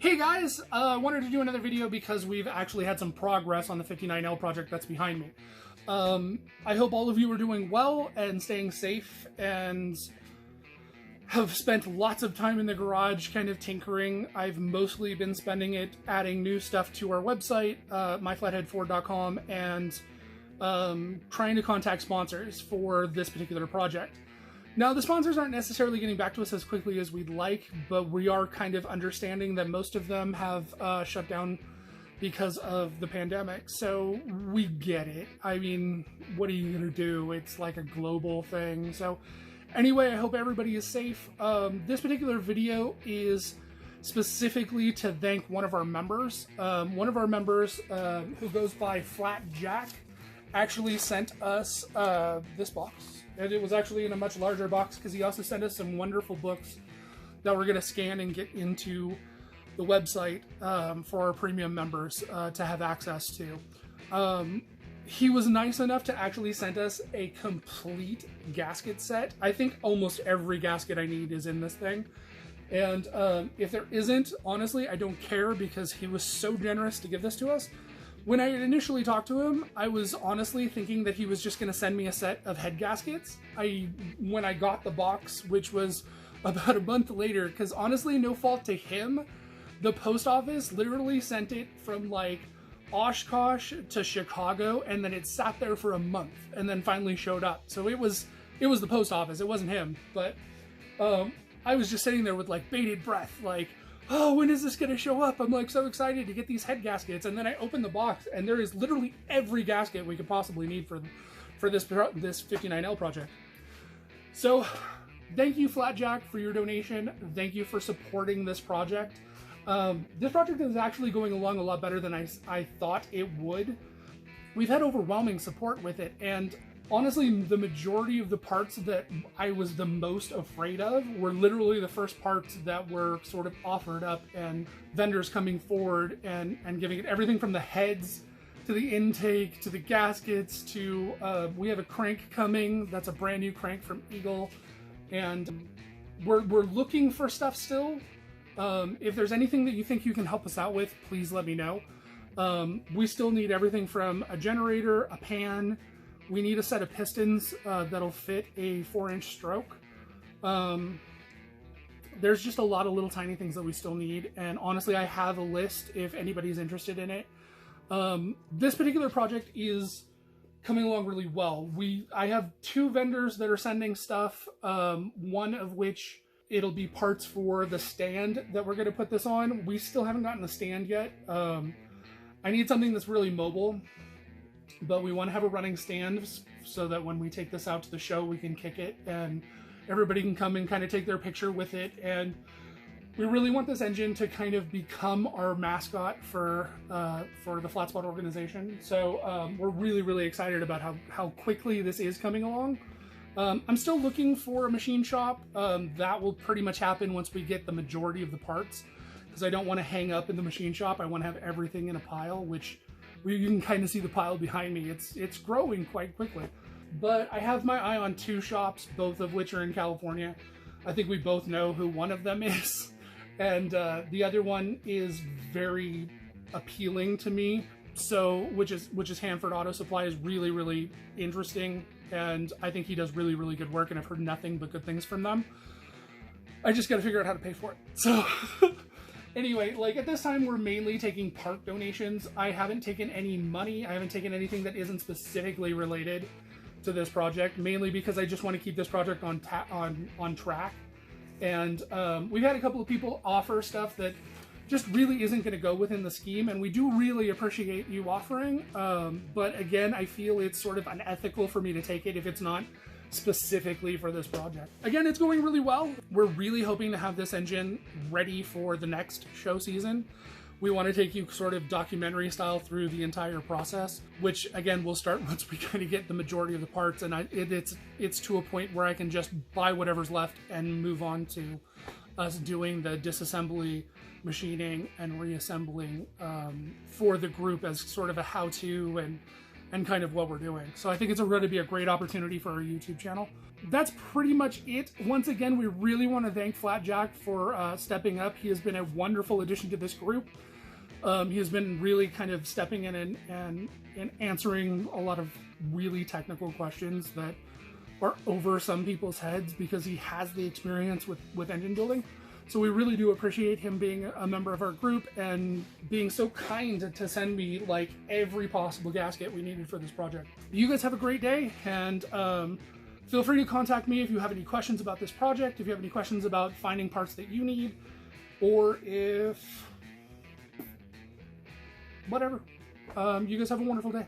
Hey guys, I wanted to do another video because we've actually had some progress on the 59L project that's behind me. I hope all of you are doing well and staying safe and have spent lots of time in the garage kind of tinkering. I've mostly been spending it adding new stuff to our website, myflatheadford.com, and trying to contact sponsors for this particular project. Now, the sponsors aren't necessarily getting back to us as quickly as we'd like, but we are kind of understanding that most of them have shut down because of the pandemic, so we get it. I mean, what are you going to do? It's like a global thing. So anyway, I hope everybody is safe. This particular video is specifically to thank one of our members. One of our members, who goes by Flat Jack, actually sent us this box. And it was actually in a much larger box because he also sent us some wonderful books that we're going to scan and get into the website for our premium members to have access to. He was nice enough to actually send us a complete gasket set. I think almost every gasket I need is in this thing. And if there isn't, honestly, I don't care because he was so generous to give this to us. When I initially talked to him, I was honestly thinking that he was just going to send me a set of head gaskets. When I got the box, which was about a month later, because honestly, no fault to him, the post office literally sent it from like Oshkosh to Chicago, and then it sat there for a month, and then finally showed up. So it was the post office. It wasn't him, but I was just sitting there with like bated breath, like, oh, when is this going to show up? I'm like so excited to get these head gaskets. And then I open the box and there is literally every gasket we could possibly need for this 59L project. So thank you, Flatjack, for your donation. Thank you for supporting this project. This project is actually going along a lot better than I thought it would. We've had overwhelming support with it, and honestly, the majority of the parts that I was the most afraid of were literally the first parts that were sort of offered up, and vendors coming forward and giving it everything from the heads to the intake to the gaskets to we have a crank coming. That's a brand new crank from Eagle, and we're looking for stuff still. If there's anything that you think you can help us out with, please let me know. We still need everything from a generator, a pan. We need a set of pistons that'll fit a 4-inch stroke. There's just a lot of little tiny things that we still need, and honestly, I have a list if anybody's interested in it. This particular project is coming along really well. I have 2 vendors that are sending stuff, one of which it'll be parts for the stand that we're going to put this on. We still haven't gotten the stand yet. I need something that's really mobile, but we want to have a running stand so that when we take this out to the show, we can kick it and everybody can come and kind of take their picture with it. And we really want this engine to kind of become our mascot for the Flat Spot organization. So we're really, really excited about how quickly this is coming along. I'm still looking for a machine shop. That will pretty much happen once we get the majority of the parts, because I don't want to hang up in the machine shop. I want to have everything in a pile, which you can kind of see the pile behind me. It's growing quite quickly. But I have my eye on 2 shops, both of which are in California. I think we both know who one of them is. And the other one is very appealing to me. So, which is Hanford Auto Supply, is really, really interesting. And I think he does really, really good work, and I've heard nothing but good things from them. I just got to figure out how to pay for it. So anyway, like at this time, we're mainly taking part donations. I haven't taken any money. I haven't taken anything that isn't specifically related to this project, mainly because I just want to keep this project on track. And we've had a couple of people offer stuff that just really isn't going to go within the scheme, and we do really appreciate you offering. But again, I feel it's sort of unethical for me to take it if it's not specifically for this project. Again, it's going really well. We're really hoping to have this engine ready for the next show season. We want to take you sort of documentary style through the entire process, which again will start once we kind of get the majority of the parts, and it's to a point where I can just buy whatever's left and move on to us doing the disassembly, machining, and reassembling for the group as sort of a how-to and kind of what we're doing. So I think it's going to be a great opportunity for our YouTube channel. That's pretty much it. Once again, we really want to thank Flatjack for stepping up. He has been a wonderful addition to this group. He has been really kind of stepping in and answering a lot of really technical questions that are over some people's heads because he has the experience with engine building. So we really do appreciate him being a member of our group and being so kind to send me like every possible gasket we needed for this project. You guys have a great day, and feel free to contact me if you have any questions about this project, if you have any questions about finding parts that you need, or if whatever. You guys have a wonderful day.